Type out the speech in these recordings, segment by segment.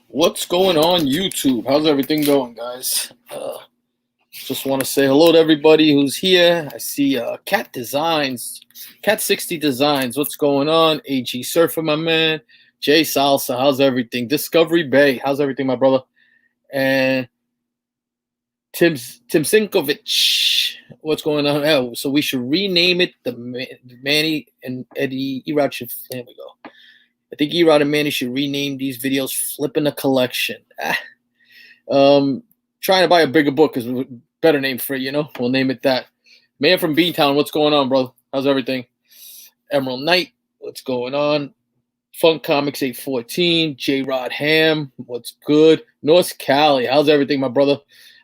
What's going on YouTube? How's everything going, guys? Just want to say hello to everybody who's here. I see Cat Designs, Cat 60 Designs. What's going on? AG Surfer, my man. Jay Salsa, how's everything? Discovery Bay, how's everything, my brother? And Tim Sinkovich, what's going on? Oh, so we should rename it the Manny and Eddie Erod should. There we go. I think Erod and Manny should rename these videos "Flipping a Collection." Trying to buy a bigger book is a better name for it, you know? We'll name it that. Man from Beantown, what's going on, bro? How's everything? Emerald Knight, what's going on? Funk Comics 814, J Rod Ham, what's good? North Cali, how's everything, my brother?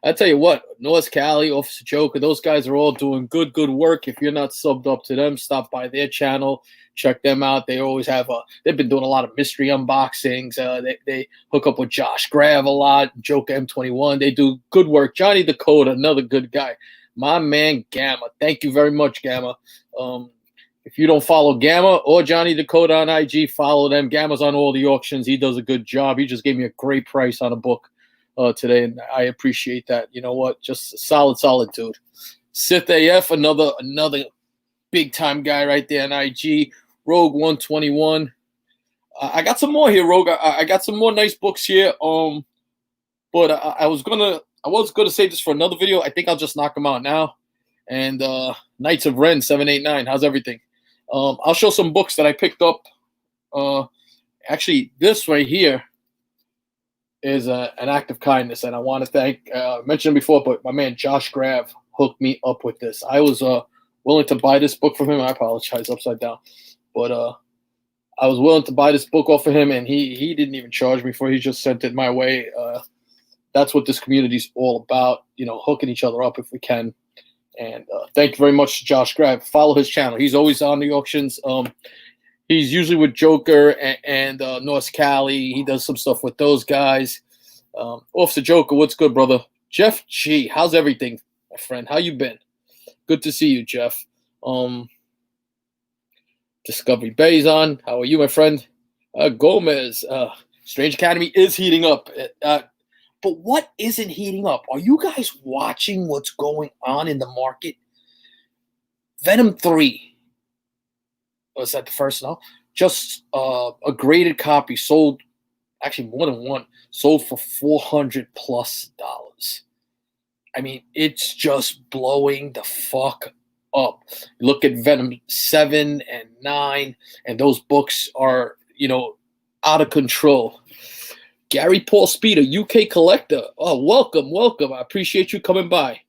I tell you what, North Cali, Officer Joker, those guys are all doing good work. If you're not subbed up to them, stop by their channel, check them out. They always have they've been doing a lot of mystery unboxings. They hook up with Josh Grav a lot, Joker M21. They do good work. Johnny Dakota, another good guy. My man Gamma, thank you very much, Gamma. If you don't follow Gamma or Johnny Dakota on IG, follow them. Gamma's on all the auctions. He does a good job. He just gave me a great price on a book today, and I appreciate that. You know what? Just a solid dude. Sith AF, another big time guy right there on IG. Rogue 121. I got some more here, Rogue. I got some more nice books here. But I was gonna save this for another video. I think I'll just knock them out now. And Knights of Ren 789. How's everything? I'll show some books that I picked up. Actually, this right here is an act of kindness, and I want to thank. I mentioned it before, but my man Josh Grav hooked me up with this. I was willing to buy this book from him. I apologize, upside down, but I was willing to buy this book off of him, and he didn't even charge me for it. He just sent it my way. That's what this community is all about, you know, hooking each other up if we can. And thank you very much to Josh Grav. Follow his channel. He's always on the auctions. He's usually with Joker and North Cali. He does some stuff with those guys. Officer Joker, what's good, brother? Jeff G, how's everything, my friend? How you been? Good to see you, Jeff. Discovery Bay's on. How are you, my friend? Gomez. Strange Academy is heating up. But what isn't heating up? Are you guys watching what's going on in the market? Venom 3. Was that the first? No. Just a graded copy sold, actually more than one, sold for $400+. I mean, it's just blowing the fuck up. Look at Venom 7 and 9, and those books are, you know, out of control. Gary Paul Speeder, UK collector. Oh, welcome. I appreciate you coming by.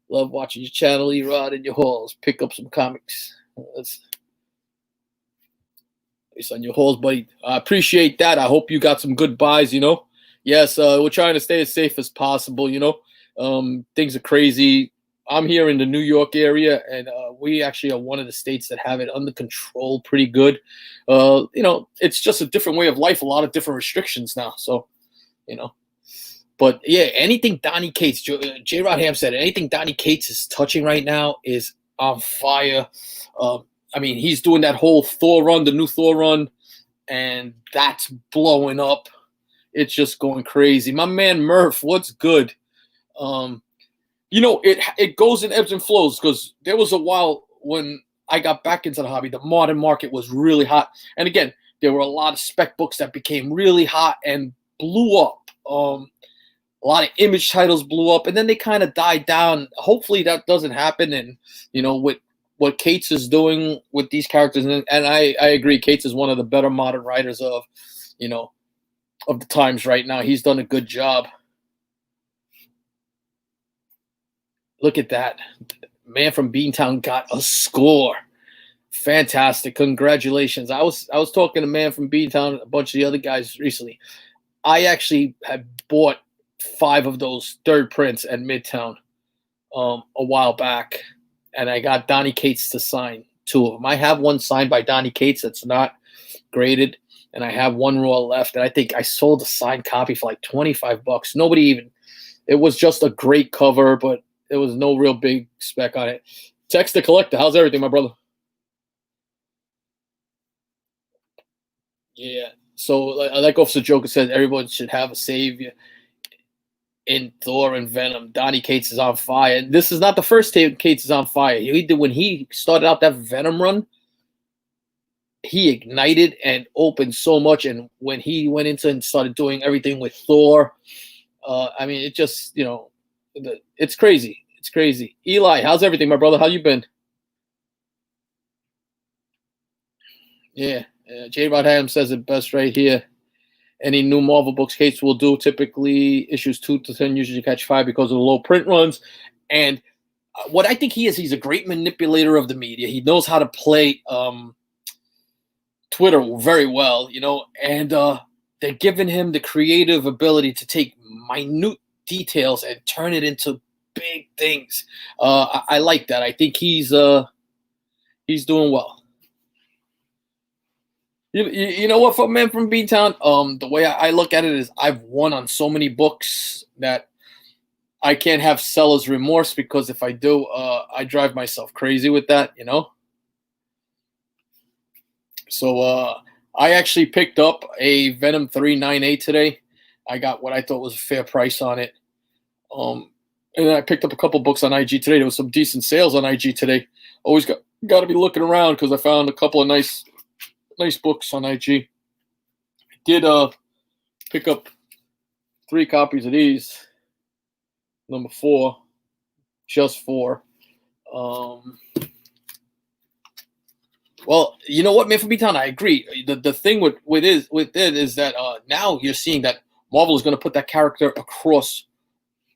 Love watching your channel, Erod, in your halls. Pick up some comics. It's on your halls, buddy. I appreciate that. I hope you got some good buys, you know. Yes, we're trying to stay as safe as possible, you know. Things are crazy. I'm here in the New York area, and we actually are one of the states that have it under control pretty good. You know, it's just a different way of life, a lot of different restrictions now. So, you know. But, yeah, anything Donnie Cates, J. Rod Ham said, anything Donnie Cates is touching right now is on fire. I mean, he's doing that whole Thor run, the new Thor run, and that's blowing up. It's just going crazy. My man Murph, what's good? You know, it goes in ebbs and flows, because there was a while when I got back into the hobby, the modern market was really hot. And again, there were a lot of spec books that became really hot and blew up. A lot of image titles blew up, and then they kind of died down. Hopefully that doesn't happen. And, you know, with what Cates is doing with these characters, and I agree, Cates is one of the better modern writers of, you know, of the times right now. He's done a good job. Look at that. Man from Beantown got a score. Fantastic. Congratulations. I was talking to Man from Beantown, a bunch of the other guys recently. I actually had bought 5 of those third prints at Midtown a while back, and I got Donnie Cates to sign 2 of them. I have one signed by Donnie Cates that's not graded, and I have one raw left, and I think I sold a signed copy for like $25. Nobody even – it was just a great cover, but there was no real big spec on it. Text the Collector, how's everything, my brother? Yeah. So, like Officer Joker said, everyone should have a savior. In Thor and Venom, Donny Cates is on fire. This is not the first time Cates is on fire. He did when he started out that Venom run. He ignited and opened so much, and when he went into and started doing everything with Thor, I mean, it just it's crazy. It's crazy. Eli, how's everything, my brother? How you been? Yeah, J. Rod Ham says it best right here. Any new Marvel books Cates will do, typically issues 2 to 10, usually catch 5 because of the low print runs. And what I think he's a great manipulator of the media. He knows how to play Twitter very well, and they're giving him the creative ability to take minute details and turn it into big things. I like that. I think he's doing well. You know what, man from Beantown? The way I look at it is I've won on so many books that I can't have seller's remorse, because if I do, I drive myself crazy with that, So I actually picked up a Venom 398 today. I got what I thought was a fair price on it. And I picked up a couple books on IG today. There was some decent sales on IG today. Always got to be looking around, because I found a couple of nice books on IG. I did pick up 3 copies of these. Number 4, just 4. Well, you know what, man, from B-Town, I agree. The thing with it is that now you're seeing that Marvel is going to put that character across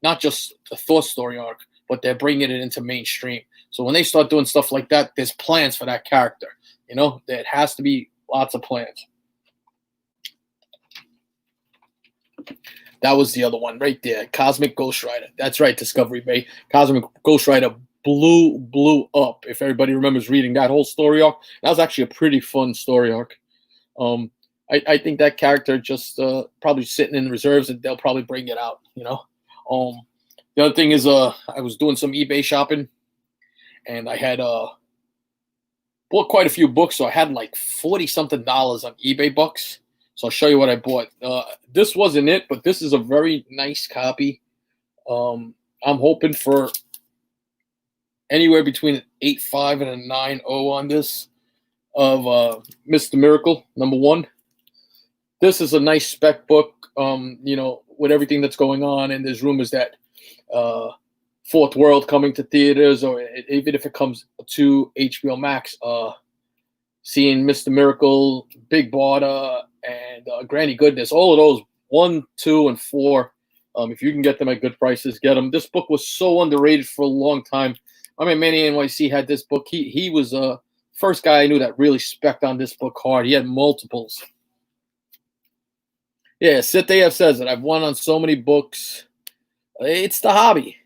not just the Thor story arc, but they're bringing it into mainstream. So when they start doing stuff like that, there's plans for that character. There has to be lots of plans. That was the other one right there, Cosmic Ghost Rider. That's right, Discovery Bay. Cosmic Ghost Rider blew up. If everybody remembers reading that whole story arc, that was actually a pretty fun story arc. I think that character just probably sitting in reserves, and they'll probably bring it out. The other thing is, I was doing some eBay shopping, and I had bought quite a few books, so I had like $40-something on eBay bucks. So I'll show you what I bought. This wasn't it, but this is a very nice copy. I'm hoping for anywhere between an 8.5 and a 9.0 on this of Mr. Miracle, number 1. This is a nice spec book, with everything that's going on, and there's rumors that Fourth World coming to theaters, or even if it comes to HBO Max, seeing Mr. Miracle, Big Barda, and Granny Goodness, all of those 1, 2, and 4. If you can get them at good prices, get them. This book was so underrated for a long time. I mean, Manny NYC had this book. He was the first guy I knew that really spec'd on this book hard. He had multiples. Yeah, Sithayev says it. I've won on so many books. It's the hobby.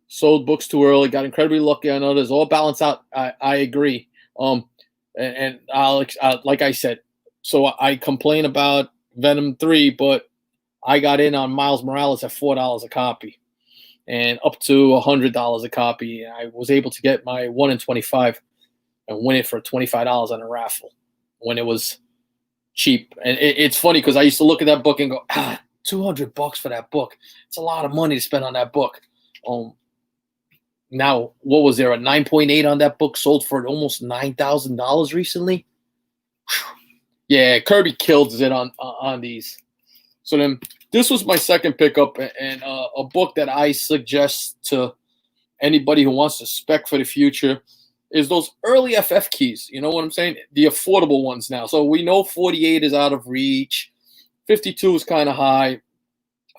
Sold books too early. Got incredibly lucky on others. All balance out. I agree. And Alex, like I said, so I complain about Venom 3, but I got in on Miles Morales at $4 a copy, and up to $100 a copy. I was able to get my 1 in 25 and win it for $25 on a raffle when it was cheap. And it's funny because I used to look at that book and go, $200 for that book. It's a lot of money to spend on that book. Now, what was there, a 9.8 on that book, sold for almost $9,000 recently? Whew. Yeah, Kirby kills it on these. So then this was my second pickup, and a book that I suggest to anybody who wants to spec for the future is those early FF keys. You know what I'm saying? The affordable ones now. So we know 48 is out of reach. 52 is kind of high.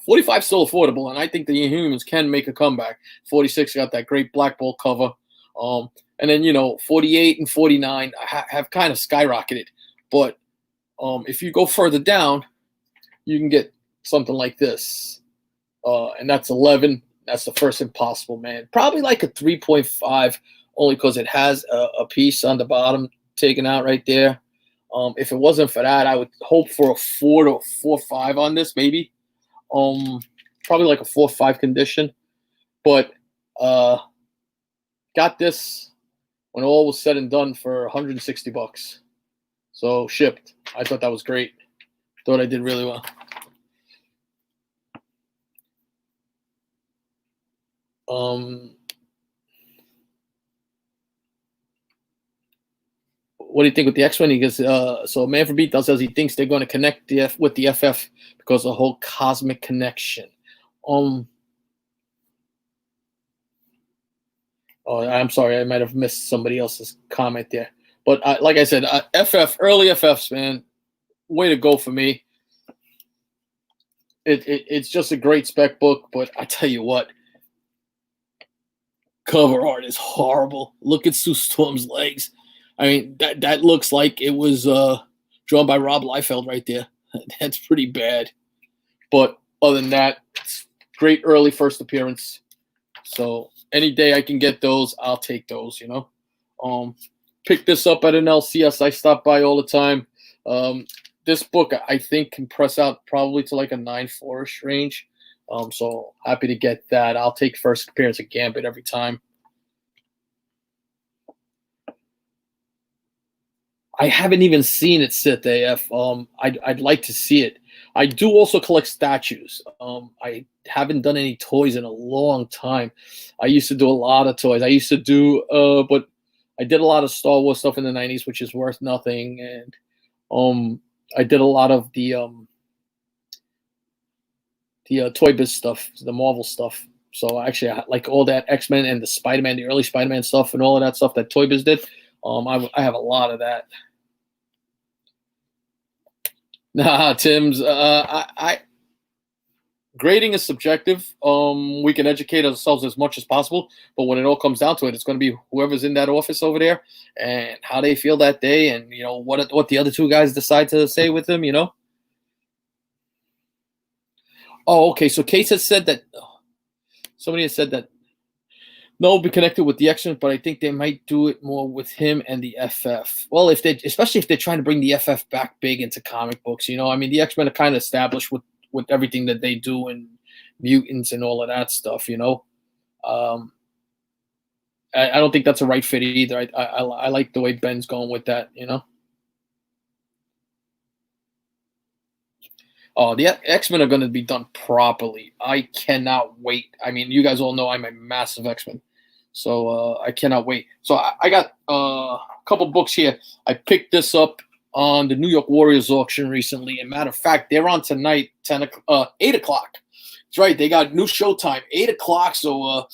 45 is still affordable, and I think the Inhumans can make a comeback. 46 got that great Black Bolt cover. And then, 48 and 49 have kind of skyrocketed. But if you go further down, you can get something like this. And that's 11. That's the first Impossible Man. Probably like a 3.5, only because it has a piece on the bottom taken out right there. If it wasn't for that, I would hope for a 4 to 4.5 on this, maybe. Probably like a 4.5 condition. But got this when all was said and done for $160. So shipped. I thought that was great. Thought I did really well. What do you think with the X-Men? He goes, so Man from Beatdown says he thinks they're going to connect with the FF because of the whole cosmic connection. Oh, I'm sorry, I might have missed somebody else's comment there. But like I said, early FFs, man, way to go for me. It's just a great spec book, but I tell you what, cover art is horrible. Look at Sue Storm's legs. I mean, that looks like it was drawn by Rob Liefeld right there. That's pretty bad. But other than that, it's great early first appearance. So any day I can get those, I'll take those, you know. Pick this up at an LCS. I stop by all the time. This book, I think, can press out probably to like a 9.4-ish range. So happy to get that. I'll take first appearance of Gambit every time. I haven't even seen it sit AF. I'd like to see it. I do also collect statues. I haven't done any toys in a long time. I used to do a lot of toys. I used to do, but I did a lot of Star Wars stuff in the 90s, which is worth nothing. And I did a lot of the Toy Biz stuff, the Marvel stuff. So actually, I like all that X-Men and the Spider-Man, the early Spider-Man stuff and all of that stuff that Toy Biz did. I have a lot of that. Nah, Tim's. Grading is subjective. We can educate ourselves as much as possible, but when it all comes down to it, it's going to be whoever's in that office over there and how they feel that day, and you know what the other two guys decide to say with them. You know. Oh, okay. So Case has said that. Somebody has said that. No, will be connected with the X-Men, but I think they might do it more with him and the FF. Well, especially if they're trying to bring the FF back big into comic books, you know. I mean, the X-Men are kind of established with everything that they do and mutants and all of that stuff, you know. I don't think that's a right fit either. I like the way Ben's going with that, you know. Oh, the X-Men are going to be done properly. I cannot wait. I mean, you guys all know I'm a massive X-Men, so I cannot wait. So I got a couple books here. I picked this up on the New York Warriors auction recently. And matter of fact, they're on tonight, 8 o'clock. That's right. They got new showtime, 8 o'clock. So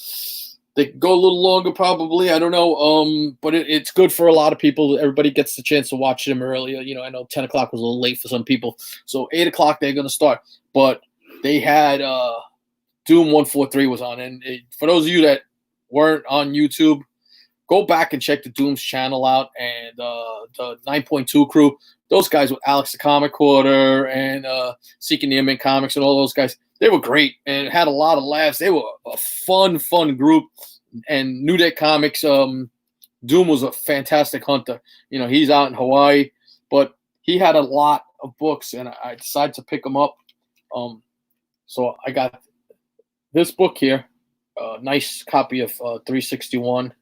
they go a little longer probably. I don't know. But it's good for a lot of people. Everybody gets the chance to watch them earlier. You know, I know 10 o'clock was a little late for some people. So 8 o'clock they're going to start. But they had Doom 143 was on. And for those of you that weren't on YouTube, go back and check the Doom's channel out and the 9.2 crew. Those guys with Alex the Comic Quarter and Seeking the Imminent Comics and all those guys, they were great and had a lot of laughs. They were a fun group. And New Day Comics, Doom was a fantastic hunter. You know, he's out in Hawaii, but he had a lot of books, and I decided to pick them up. So I got this book here, a nice copy of 361.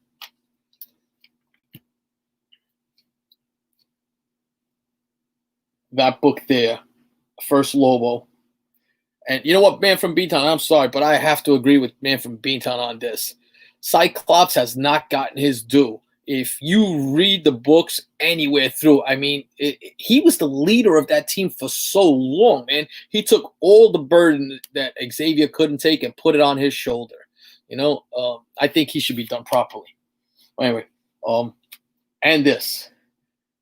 That book there, First Lobo. And you know what, Man from Beantown, I'm sorry, but I have to agree with Man from Beantown on this. Cyclops has not gotten his due. If you read the books anywhere through, I mean, he was the leader of that team for so long, man. He took all the burden that Xavier couldn't take and put it on his shoulder. You know, I think he should be done properly. Anyway, and this.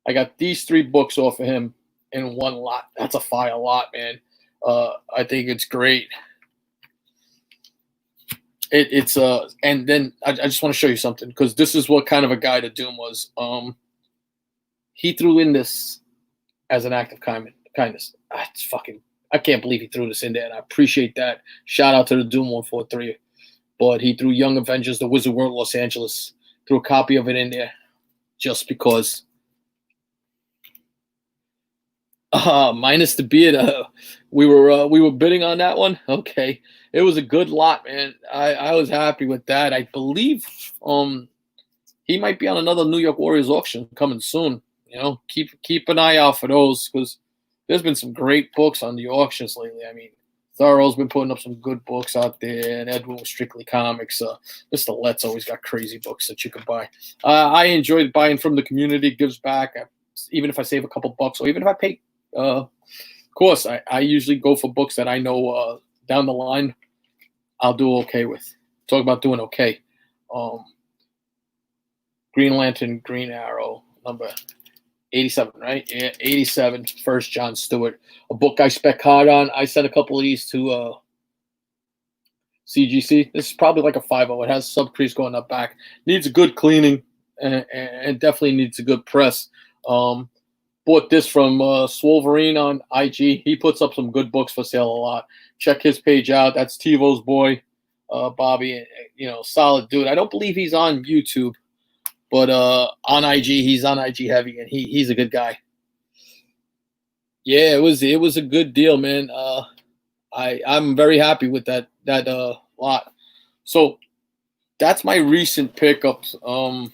I got these 3 books off of him in one lot. That's a fire lot, man. I think it's great. It's and then I just want to show you something, because this is what kind of a guy the Doom was. He threw in this as an act of kindness. I can't believe he threw this in there, and I appreciate that. Shout out to the Doom 143. But he threw Young Avengers, The Wizard World, Los Angeles. Threw a copy of it in there just because. Minus the beard. We were bidding on that one. Okay, it was a good lot, man. I was happy with that. I believe he might be on another New York Warriors auction coming soon. You know, keep an eye out for those, because there's been some great books on the auctions lately. I mean, Thorough's been putting up some good books out there, and Edwin with Strictly Comics. Mr. Let's always got crazy books that you can buy. I enjoy buying from the community, gives back. Even if I save a couple bucks, or even if I pay, of course, I usually go for books that I know down the line I'll do okay with. Talk about doing okay. Green Lantern, Green Arrow, number 87, right? Yeah, 87, first John Stewart. A book I spec hard on. I sent a couple of these to CGC. This is probably like a 5.0. It has subcrease going up back. Needs a good cleaning and definitely needs a good press. Bought this from Swolverine on IG. He puts up some good books for sale a lot. Check his page out. That's TiVo's boy, Bobby. You know, solid dude. I don't believe he's on YouTube. But on IG, he's on IG heavy, and he's a good guy. Yeah, it was a good deal, man. I'm very happy with that lot. So that's my recent pickups. I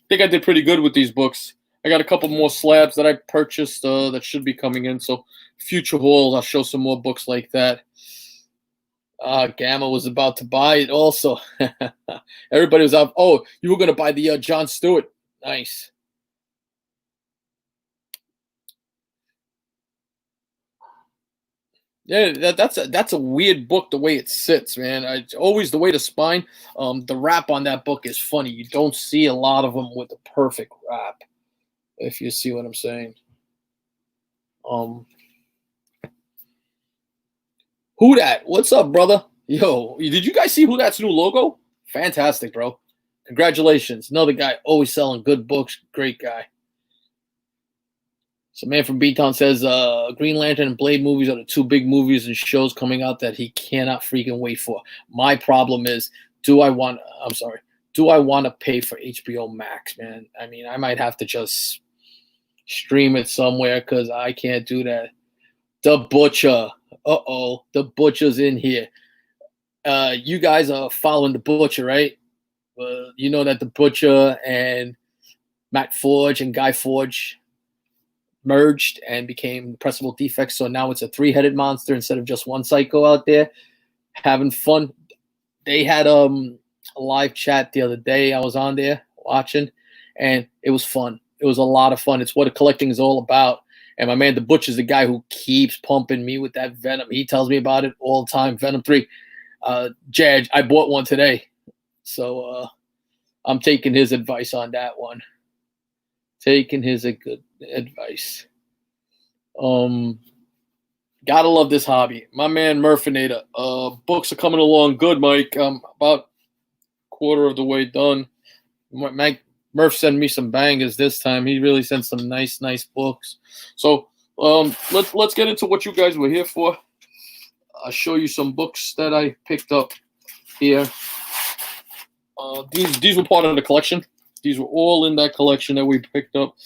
think I did pretty good with these books. I got a couple more slabs that I purchased that should be coming in. So future hauls, I'll show some more books like that. Gamma was about to buy it also. Everybody was up. Oh, you were going to buy the John Stewart. Nice. Yeah, that's a weird book the way it sits, man. It's always the way the spine. The wrap on that book is funny. You don't see a lot of them with the perfect wrap, if you see what I'm saying. Who Dat? What's up, brother? Yo, did you guys see Who Dat's new logo? Fantastic, bro. Congratulations. Another guy always selling good books. Great guy. So man from B-Town says Green Lantern and Blade movies are the two big movies and shows coming out that he cannot freaking wait for. My problem is, do I want to pay for HBO Max, man? I mean, I might have to just stream it somewhere because I can't do that. The Butcher. Uh-oh, the Butcher's in here. You guys are following the Butcher, right? You know that the Butcher and Matt Forge and Guy Forge merged and became Pressable Defects. So now it's a three-headed monster instead of just one psycho out there having fun. They had a live chat the other day. I was on there watching, and it was fun. It was a lot of fun. It's what collecting is all about. And my man, the Butcher's the guy who keeps pumping me with that Venom. He tells me about it all the time. Venom 3. Judge, I bought one today. So I'm taking his advice on that one. Taking his good advice. Gotta love this hobby. My man Murphinator. Books are coming along good, Mike. About quarter of the way done. Murph sent me some bangers this time. He really sent some nice books. So let's get into what you guys were here for. I'll show you some books that I picked up here. These were part of the collection. These were all in that collection that we picked up.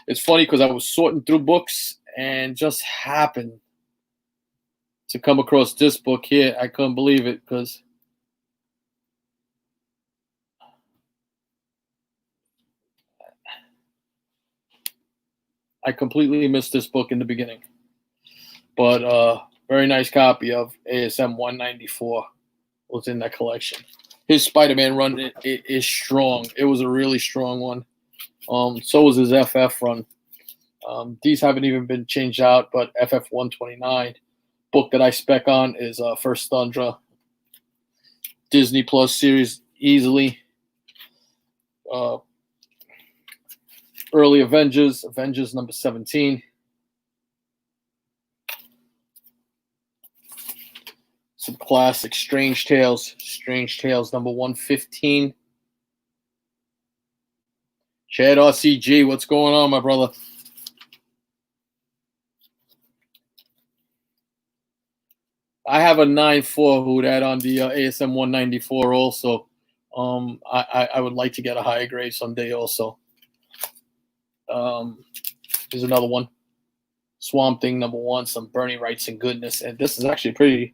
It's funny because I was sorting through books and just happened to come across this book here. I couldn't believe it because I completely missed this book in the beginning. But very nice copy of ASM 194 was in that collection. His Spider-Man run it is strong. It was a really strong one. So was his FF run. These haven't even been changed out, but FF 129 book that I spec on is First Thundra. Disney Plus series easily. Early Avengers number 17. Some classic Strange Tales number 115. Chad RCG, what's going on, my brother? I have a 9.4 Who Dat on the ASM 194 also. I would like to get a higher grade someday also. Here's another one. Swamp Thing number 1, some Bernie Wrights and goodness. And this is actually pretty,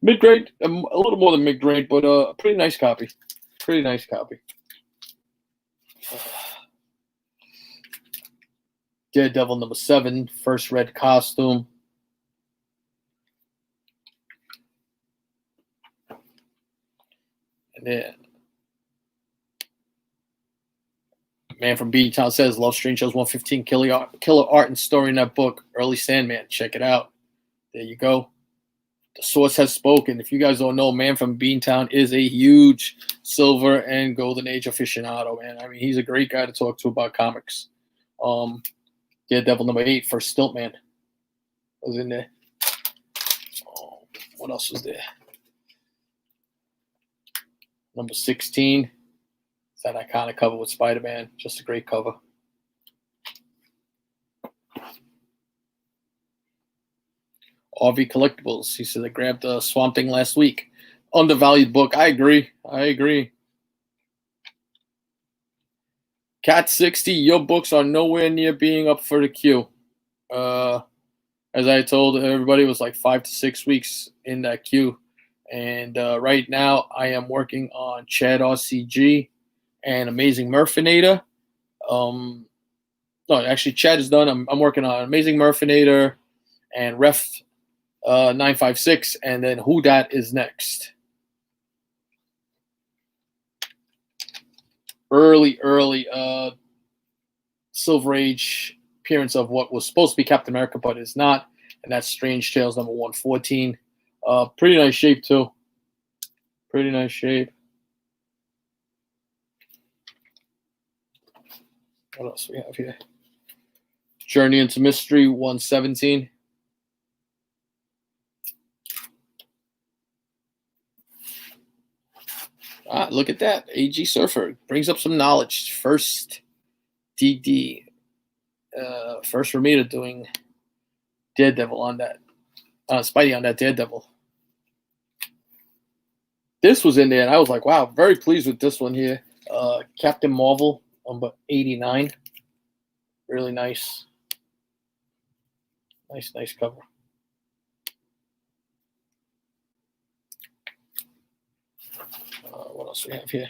mid-grade, a little more than mid-grade, but a pretty nice copy. Pretty nice copy. Daredevil number 7, first red costume. And then Man from B-Town says, love Strange Tales 115, killer art and story in that book. Early Sandman, check it out. There you go. The source has spoken. If you guys don't know, Man from Beantown is a huge Silver and Golden Age aficionado, man. I mean, he's a great guy to talk to about comics. Daredevil number 8, first Stiltman was in there. What else was there? Number 16. It's that iconic cover with Spider-Man. Just a great cover. RV Collectibles. He said I grabbed Swamp Thing last week. Undervalued book. I agree. Cat 60, your books are nowhere near being up for the queue. As I told everybody, it was like 5 to 6 weeks in that queue. And right now, I am working on Chad RCG and Amazing Murfinator. No, actually, Chad is done. I'm working on Amazing Murfinator and Ref 956, and then Who Dat is next. Early Silver Age appearance of what was supposed to be Captain America, but is not, and that's Strange Tales number 114. Pretty nice shape too. Pretty nice shape. What else we have here? Journey into Mystery 117. Look at that. AG Surfer brings up some knowledge. First DD. First Ramita doing Daredevil on that. Spidey on that Daredevil. This was in there, and I was like, wow, very pleased with this one here. Captain Marvel, number 89. Really nice. Nice cover. What else we have here?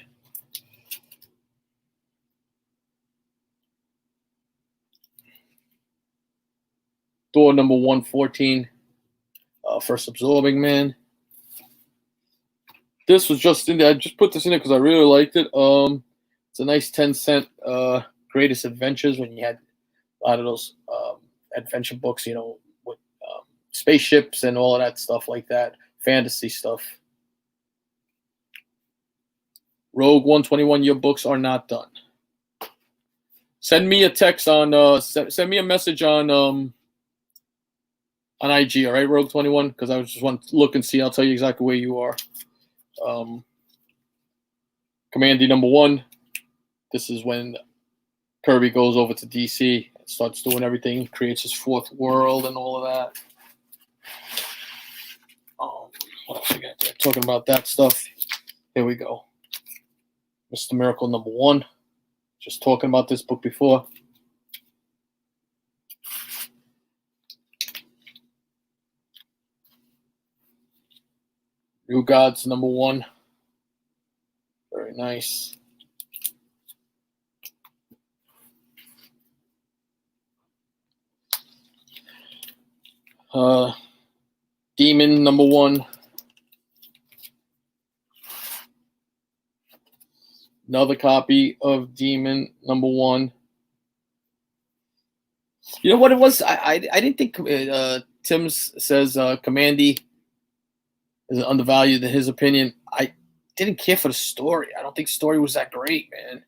Thor number 114. First Absorbing Man. This was just in there. I just put this in there because I really liked it. It's a nice 10-cent Greatest Adventures when you had a lot of those adventure books, you know, with spaceships and all of that stuff like that. Fantasy stuff. Rogue 121, your books are not done. Send me a text on send me a message on IG, all right, Rogue 21, because I just want to look and see. I'll tell you exactly where you are. Commandy number 1. This is when Kirby goes over to DC and starts doing everything, creates his 4th world and all of that. What else we got there? Talking about that stuff. Here we go. Mr. Miracle number 1. Just talking about this book before. New Gods number 1. Very nice. Demon number 1. Another copy of Demon number 1. You know what it was? I didn't think Tim's says Commandy is undervalued in his opinion. I didn't care for the story. I don't think the story was that great, man.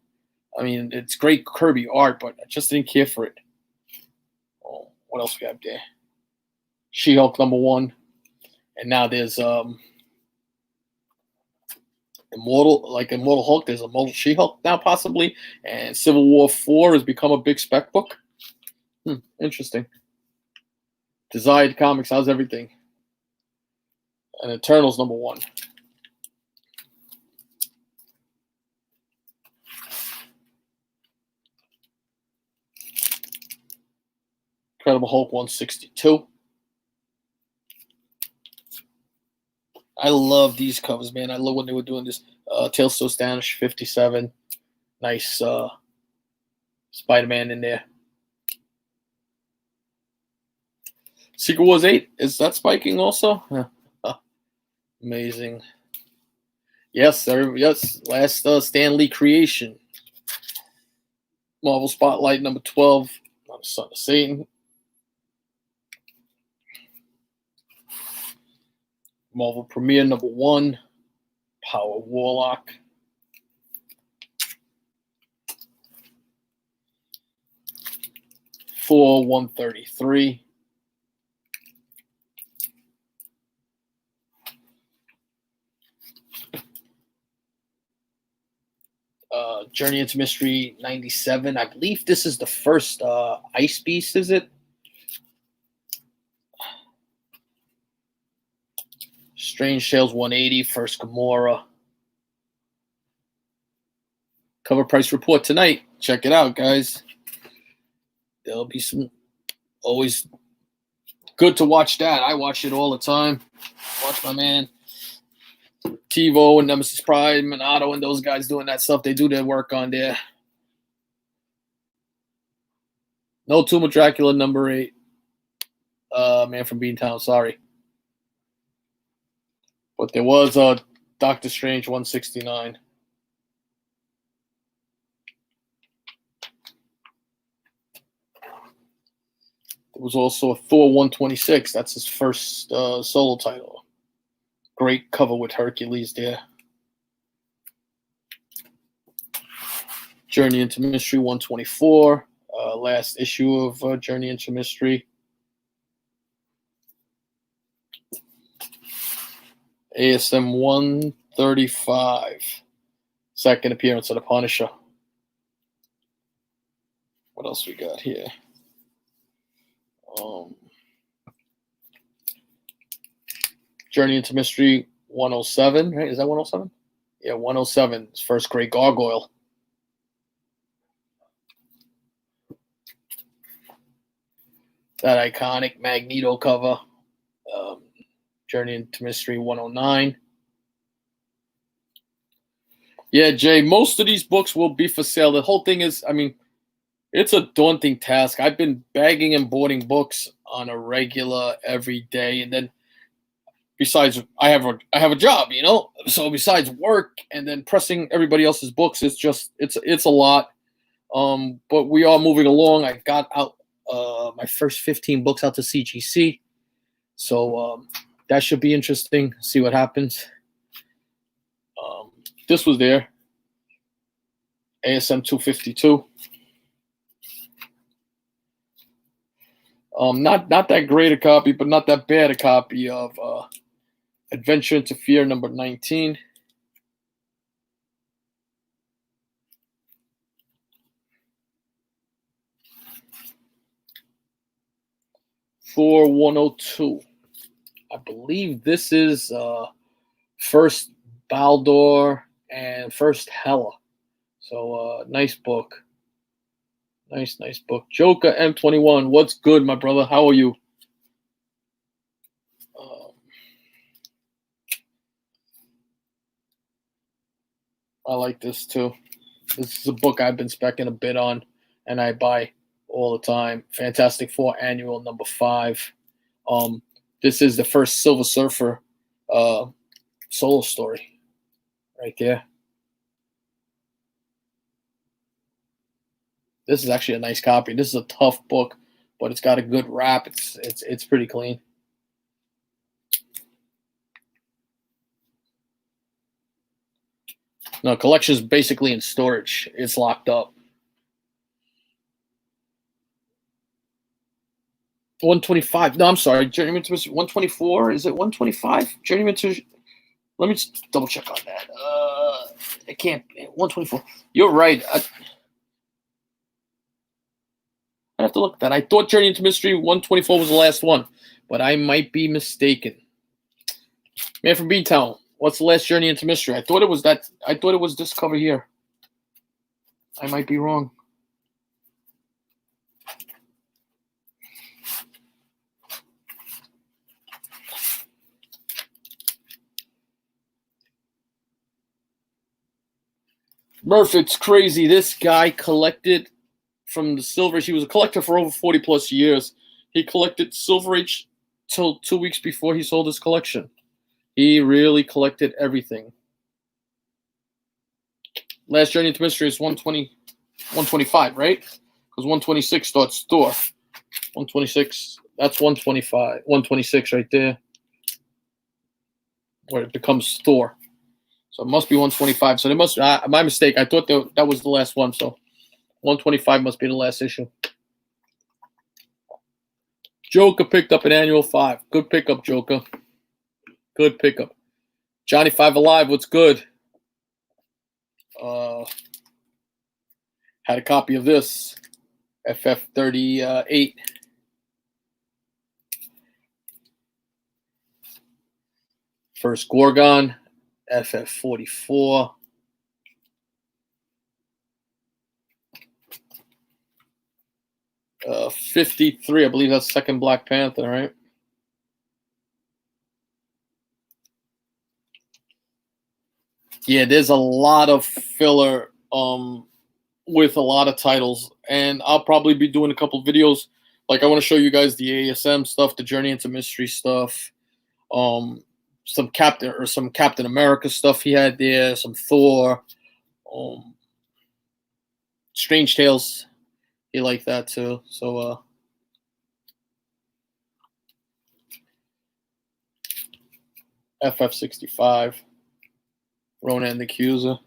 I mean, it's great Kirby art, but I just didn't care for it. Oh, what else we have there? She-Hulk number 1. And now there's Immortal Hulk. There's Immortal She-Hulk now, possibly. And Civil War 4 has become a big spec book. Interesting. Desired Comics, how's everything? And Eternals number 1. Incredible Hulk 162. I love these covers, man. I love when they were doing this. Tales So Astonished 57. Nice Spider-Man in there. Secret Wars 8, is that spiking also? Amazing. Yes, sir. Yes, last Stan Lee creation. Marvel Spotlight number 12, not a Son of Satan. Marvel Premiere number 1, Power Warlock. Thor 133. Journey into Mystery 97. I believe this is the first Ice Beast, is it? Strange Tales 180, first Gamora. Cover price report tonight. Check it out, guys. There'll be some, always good to watch that. I watch it all the time. Watch my man TiVo and Nemesis Prime and Otto and those guys doing that stuff. They do their work on there. No Tomb of Dracula number 8. Man from Beantown, sorry. But there was Doctor Strange 169. There was also a Thor 126. That's his first solo title. Great cover with Hercules there. Journey into Mystery 124. Last issue of Journey into Mystery. ASM 135. Second appearance of the Punisher. What else we got here? Journey into Mystery 107, right? Is that 107? Yeah, 107. His first Great Gargoyle. That iconic Magneto cover. Journey into Mystery 109. Yeah, Jay, most of these books will be for sale. The whole thing is, I mean, it's a daunting task. I've been bagging and boarding books on a regular every day, and then besides, I have a job, you know. So besides work and then pressing everybody else's books, it's a lot. But we are moving along. I got out my first 15 books out to CGC, so that should be interesting. See what happens. This was there. ASM 252. Not that great a copy, but not that bad a copy of Adventure into Fear number 19. Thor 102. I believe this is first Baldur and first Hela. So nice book. Nice book. Joker M21. What's good, my brother? How are you? I like this too. This is a book I've been specking a bit on, and I buy all the time. Fantastic Four Annual number 5. This is the first Silver Surfer solo story right there. This is actually a nice copy. This is a tough book, but it's got a good wrap. It's pretty clean. No, collection is basically in storage. It's locked up. 125. No, I'm sorry. Journeyman to 124. Is it 125? Journeyman to. Let me just double check on that. I can't. 124. You're right. I have to look at that. I thought Journey into Mystery 124 was the last one, but I might be mistaken. Man from B-Town. What's the last Journey into Mystery? I thought it was that. I thought it was this cover here. I might be wrong. Murph, it's crazy. This guy collected from the Silver Age. He was a collector for over 40 plus years. He collected Silver Age till 2 weeks before he sold his collection. He really collected everything. Last Journey into Mystery is 125, right? Because 126 starts Thor. 126, that's 125. 126 right there. Where it becomes Thor. So it must be 125. So they must, my mistake. I thought that was the last one. So 125 must be the last issue. Joker picked up an annual 5. Good pickup, Joker. Good pickup. Johnny 5 Alive, what's good? Had a copy of this. FF38. First Gorgon. FF44. Uh, 53, I believe that's second Black Panther, right? Yeah, there's a lot of filler with a lot of titles, and I'll probably be doing a couple videos. Like I want to show you guys the ASM stuff, the Journey into Mystery stuff, some Captain America stuff he had there, some Thor, Strange Tales. He liked that too. So FF65, Ronan the Accuser.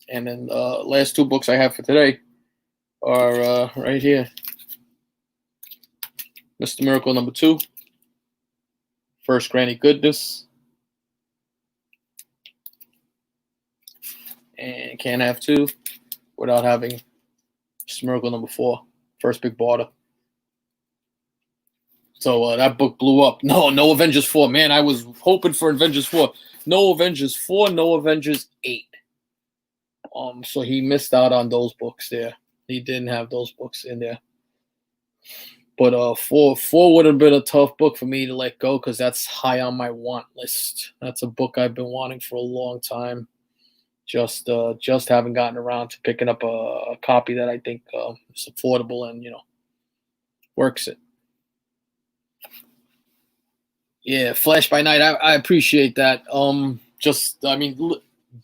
And then last 2 books I have for today are right here. Mr. Miracle #2. First Granny Goodness. And can't have 2 without having Mr. Miracle #4. First Big Barter. So that book blew up. No Avengers 4. Man, I was hoping for Avengers 4. No Avengers 4, no Avengers 8. So he missed out on those books there. He didn't have those books in there. But 4 would have been a tough book for me to let go because that's high on my want list. That's a book I've been wanting for a long time. Just haven't gotten around to picking up a copy that I think is affordable and works it. Yeah, Flash by Night. I appreciate that.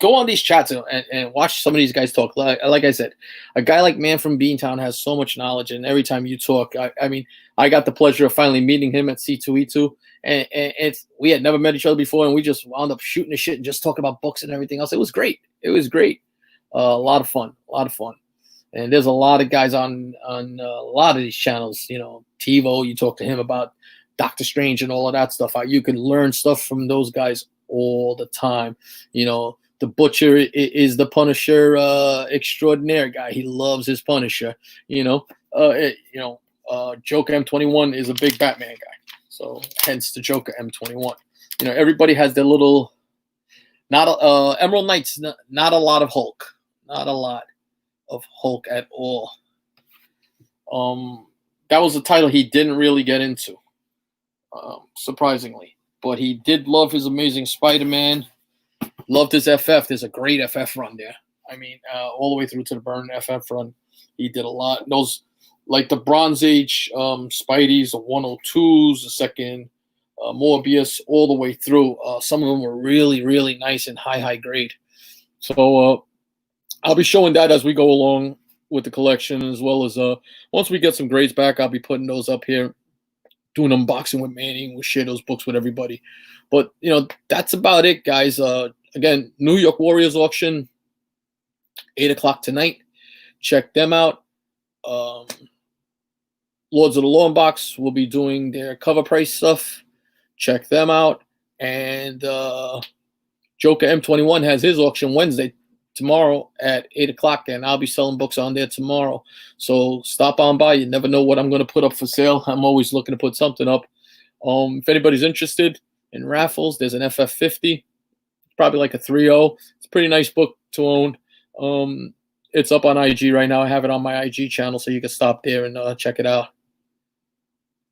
Go on these chats and watch some of these guys talk. Like I said, a guy like Man from Beantown has so much knowledge, and every time you talk, I got the pleasure of finally meeting him at C2E2, and we had never met each other before, and we just wound up shooting the shit and just talking about books and everything else. It was great. It was great. A lot of fun. And there's a lot of guys on a lot of these channels. TiVo, you talk to him about Doctor Strange and all of that stuff. You can learn stuff from those guys all the time. The Butcher is the Punisher extraordinaire guy. He loves his Punisher. Joker M21 is a big Batman guy. So hence the Joker M21. Everybody has their little. Emerald Knights. Not a lot of Hulk. Not a lot of Hulk at all. That was a title he didn't really get into. Surprisingly, but he did love his Amazing Spider-Man. Loved his FF. There's a great FF run there. All the way through to the Burn FF run. He did a lot. Those, like the Bronze Age Spideys, the 102s, the second Morbius, all the way through. Some of them were really, really nice and high grade. So I'll be showing that as we go along with the collection, as well as once we get some grades back, I'll be putting those up here. Doing unboxing with Manny. We'll share those books with everybody. But, that's about it, guys. Again, New York Warriors auction, 8 o'clock tonight. Check them out. Lords of the Lawn Box will be doing their cover price stuff. Check them out. And Joker M21 has his auction Wednesday, tomorrow at 8 o'clock, and I'll be selling books on there tomorrow. So stop on by. You never know what I'm going to put up for sale. I'm always looking to put something up. If anybody's interested in raffles, there's an FF50. Probably like a 3.0. It's a pretty nice book to own. It's up on IG right now. I have it on my IG channel, so you can stop there and check it out.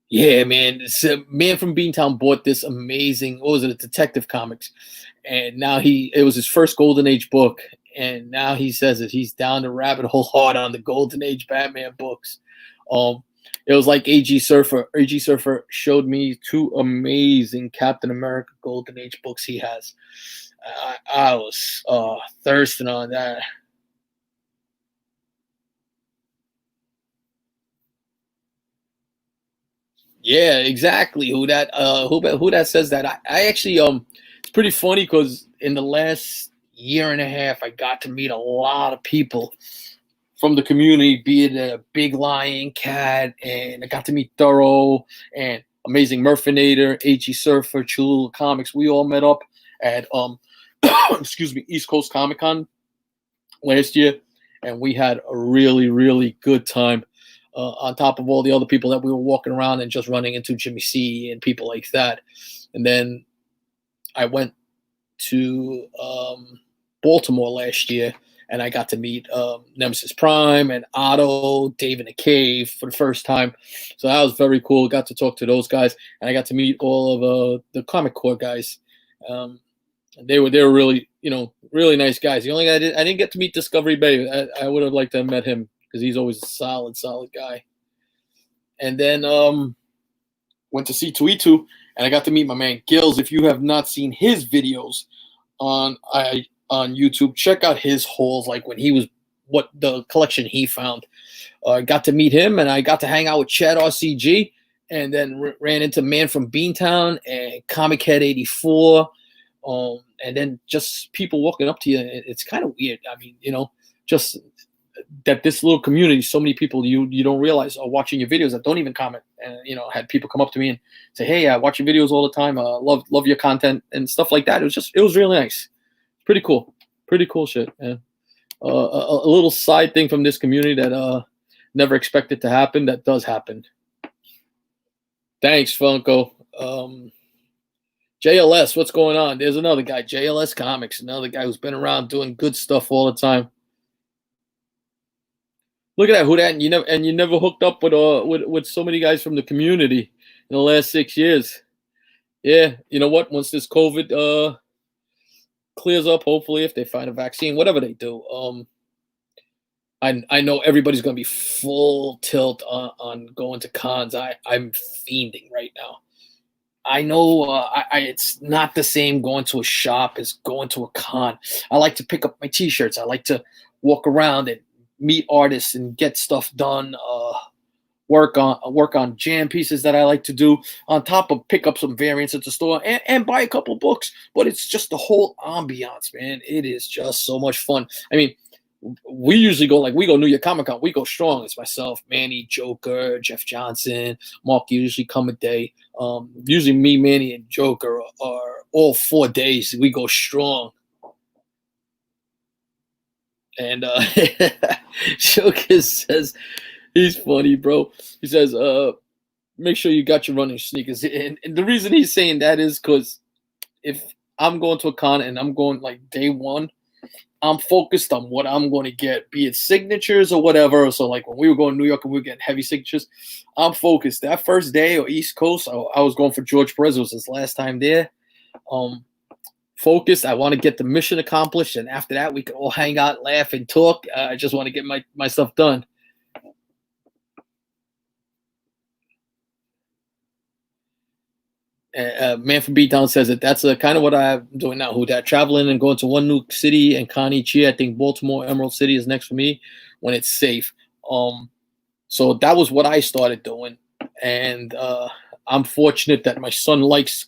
Yeah, man. Man from Beantown bought this amazing, Detective Comics. And now it was his first Golden Age book. And now he says that he's down the rabbit hole hard on the Golden Age Batman books. it was like AG Surfer. AG Surfer showed me 2 amazing Captain America Golden Age books he has. I was thirsting on that. Yeah, exactly. Who that says that? I actually it's pretty funny because in the last year and a half I got to meet a lot of people from the community, be it a Big Lion Cat, and I got to meet Thorough and Amazing Murfinator, AG Surfer, Chula Comics. We all met up at excuse me, East Coast Comic Con last year, and we had a really, really good time. On top of all the other people that we were walking around and just running into Jimmy C and people like that. And then I went to Baltimore last year, and I got to meet Nemesis Prime and Otto, Dave in the Cave for the first time. So that was very cool. Got to talk to those guys, and I got to meet all of the Comic Core guys. They were really, really nice guys. The only guy I didn't get to meet Discovery Bay. I would have liked to have met him because he's always a solid guy. And then went to see C2E2, and I got to meet my man Gills. If you have not seen his videos on YouTube, check out his hauls, like when he was, what the collection he found. I got to meet him, and I got to hang out with Chad RCG, and then ran into Man from Beantown and Comic Head 84. And then just people walking up to you. It's kind of weird. I mean, just that this little community, so many people you don't realize are watching your videos that don't even comment. And had people come up to me and say, "Hey, I watch your videos all the time. Love your content," and stuff like that. It was really nice. Pretty cool shit. Yeah. A little side thing from this community that never expected to happen, that does happen. Thanks, Funko. JLS, what's going on? There's another guy, JLS Comics, another guy who's been around doing good stuff all the time. Look at that, who that? And you never hooked up with so many guys from the community in the last 6 years. Yeah, you know what? Once this COVID clears up, hopefully, if they find a vaccine, whatever they do, I know everybody's gonna be full tilt on going to cons. I'm fiending right now. I know it's not the same going to a shop as going to a con. I like to pick up my T-shirts. I like to walk around and meet artists and get stuff done. Work on jam pieces that I like to do. On top of pick up some variants at the store and buy a couple books. But it's just the whole ambiance, man. It is just so much fun. I mean, we usually go New York Comic Con. We go strong. It's myself, Manny, Joker, Jeff Johnson, Mark usually come a day. Usually me, Manny, and Joker are all 4 days. We go strong. And Joker says, he's funny, bro. He says, make sure you got your running sneakers. And the reason he's saying that is because if I'm going to a con and I'm going like day one, I'm focused on what I'm going to get, be it signatures or whatever. So like when we were going to New York and we were getting heavy signatures, I'm focused. That first day or East Coast, I was going for George Perez. It was his last time there. Focused. I want to get the mission accomplished. And after that, we can all hang out, laugh, and talk. I just want to get my stuff done. Man from Beatdown says that that's kind of what I'm doing now. Who that? Traveling and going to one new city and con each year. I think Baltimore, Emerald City is next for me when it's safe. So that was what I started doing, and I'm fortunate that my son likes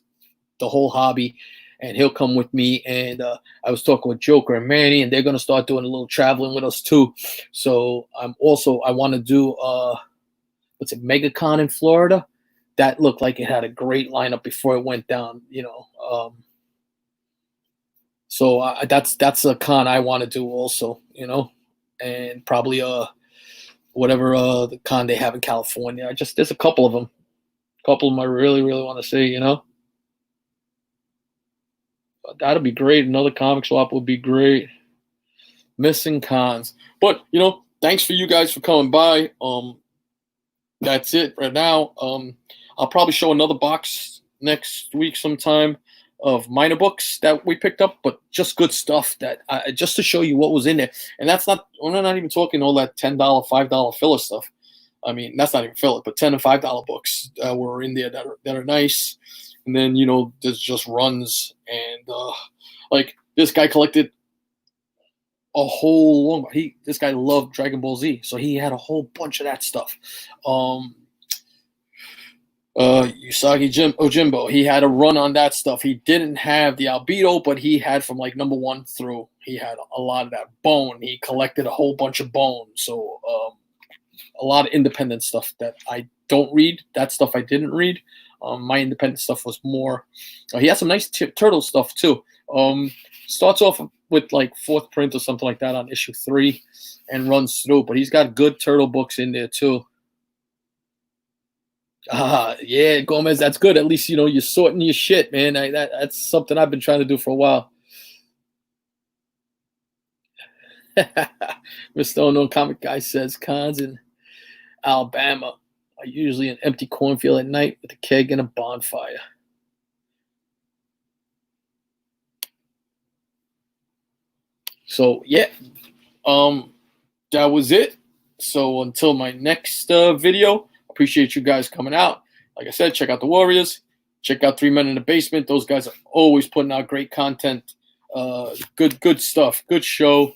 the whole hobby, and he'll come with me. And I was talking with Joker and Manny, and they're gonna start doing a little traveling with us too. So I want to do what's it, MegaCon in Florida. That looked like it had a great lineup before it went down, So that's a con I want to do also, and probably whatever the con they have in California. There's a couple of them. A couple of them I really, really want to see, But that'd be great. Another comic swap would be great. Missing cons. But, thanks for you guys for coming by. That's it right now. I'll probably show another box next week sometime of minor books that we picked up, but just good stuff that just to show you what was in there. And we're not even talking all that $10, $5 filler stuff. I mean, that's not even filler, but $10 and $5 books were in there that are nice. And then, you know, there's just runs. And like this guy collected a whole long. This guy loved Dragon Ball Z, so he had a whole bunch of that stuff. Usagi Ojimbo, he had a run on that stuff. He didn't have the Albedo, but he had from like number 1 through. He had a lot of that Bone. He collected a whole bunch of Bone. So a lot of independent stuff that I don't read. That stuff I didn't read. My independent stuff was more. He had some nice turtle stuff too. Starts off with like 4th print or something like that on issue 3, and runs through. But he's got good turtle books in there too. Yeah, Gomez, that's good. At least, you know, you're sorting your shit, man. That's something I've been trying to do for a while. Mr. Unknown Comic Guy says cons in Alabama are usually an empty cornfield at night with a keg and a bonfire. So yeah, that was it. So until my next video, appreciate you guys coming out. Like I said, check out the Warriors. Check out 3 Men in the Basement. Those guys are always putting out great content. Good stuff. Good show.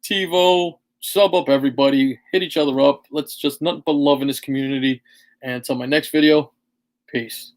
TiVo, sub up everybody. Hit each other up. Let's just nothing but love in this community. And until my next video, peace.